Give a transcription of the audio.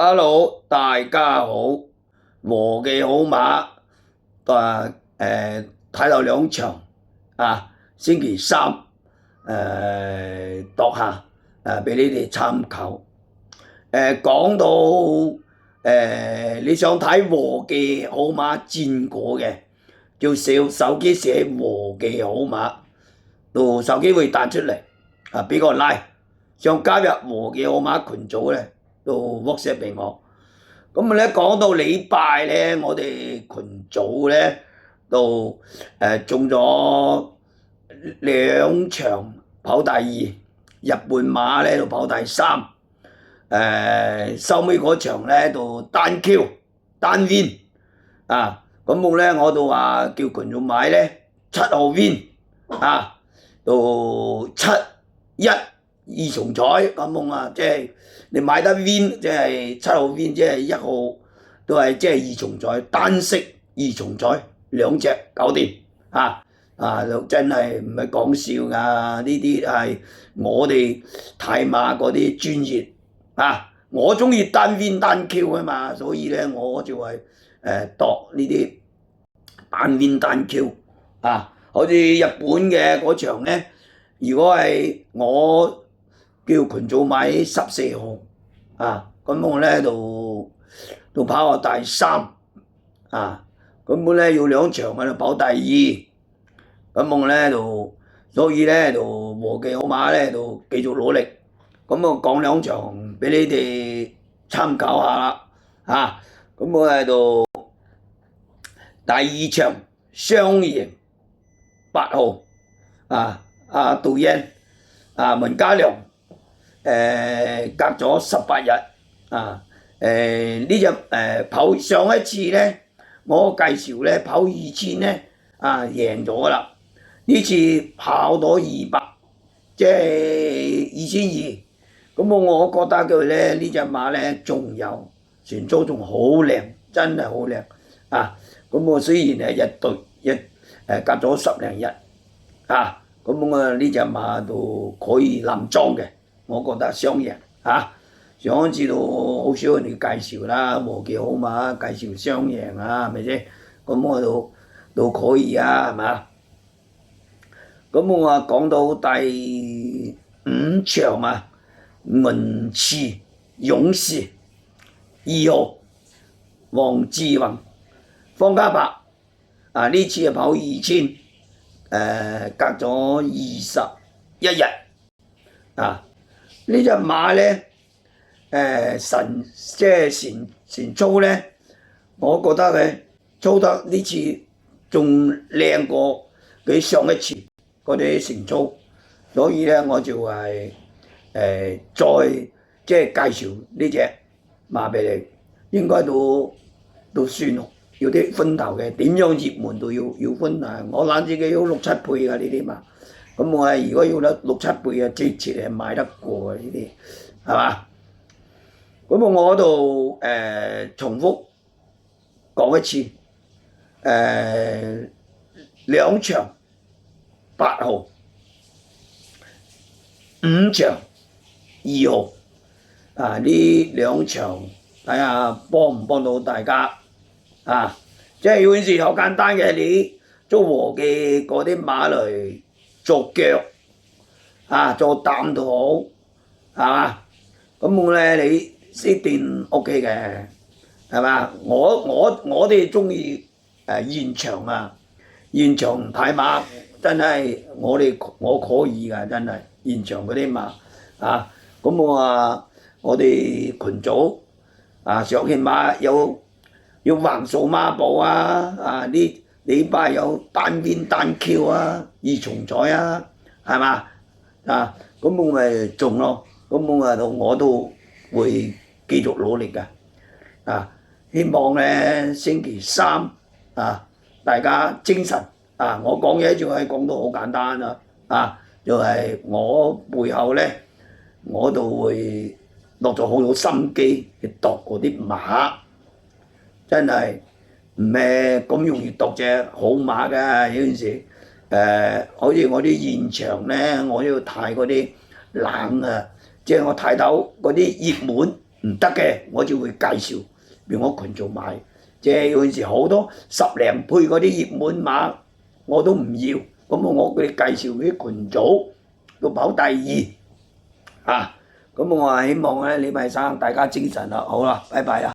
Hello，大家好，和記好馬睇到兩場星期三度下俾你哋參考。講到你想睇和記好馬戰果嘅，就手機寫和記好馬，到手機會彈出嚟俾個 like， 想加入和記好馬群組咧，到 WhatsApp 俾我。咁咧講到禮拜咧，我哋群組咧都中咗兩場跑第二，日本馬咧就跑第三，收尾嗰場咧就單 Q 單 win 咁我就話叫群組買咧7號 win 到7、1二重彩咁即係你買得 win 即係7號 win 即係1號都係即係二重彩單色二重彩兩隻搞掂真係唔係講笑㗎，呢啲係我哋睇馬嗰啲專業我中意單 win 單 Q 啊嘛，所以咧我就係度呢啲單 win 單 Q好似日本嘅嗰場咧，如果係我叫群組買14號咁我咧就跑第三咁我咧要兩場我就跑第二，咁我咧所以咧和記好馬咧就繼續努力，咁我講兩場俾你哋參考下啦咁我咧就第二場雙贏8號杜燕文家良隔咗18日呢隻跑上一次咧我介紹咧跑2000咧贏咗啦，呢次跑到200即係2200，咁我覺得佢咧呢隻馬咧仲有船操仲好靚，真係好靚咁我雖然係隔咗10零日咁呢隻馬都可以冧莊嘅，我覺得雙贏上一次都好少人哋介紹啦，和記好馬介紹雙贏係咪先？咁我都可以係嘛？咁我講到第5場文池勇士2號黃志宏方嘉柏呢次跑2000隔咗21日呢隻馬咧即係前操咧，我覺得佢操得呢次仲靚過佢上一次嗰啲前操，所以咧我就係再即係介紹呢隻馬俾你，應該都算要啲分頭嘅，點樣熱門都要分我諗自己要6、7倍㗎呢啲馬，咁我如果要得6、7倍直接係買得過呢啲係嘛？咁我度重複講一次2場8號5場2號呢兩場睇下幫唔幫到大家即係有陣時好簡單嘅，你做和記嗰啲馬嚟做腳做膽都好係嘛？咁我咧你識電 OK 嘅係嘛？我哋中意現場現場睇馬真係我可以㗎，真係現場嗰啲馬咁我哋群組上期馬有橫掃孖寶呢禮拜有單 win 單 Q 二重彩係嘛咁我咪中咯，咁我都會繼續努力㗎希望咧星期三大家精神我講嘢就係講到好簡單就係我背後咧我都會落咗好多心機去度嗰啲馬，真係唔係咁容易度隻好馬㗎，有陣時好似我啲現場咧，我要睇嗰啲冷即係我睇到嗰啲熱門唔得嘅，我就會介紹俾我群組買。即係有陣時好多10零倍嗰啲熱門馬我都唔要，咁我佢哋介紹俾群組都跑第二啊。咁我話希望咧禮拜三大家精神啦，好啦，拜拜啦。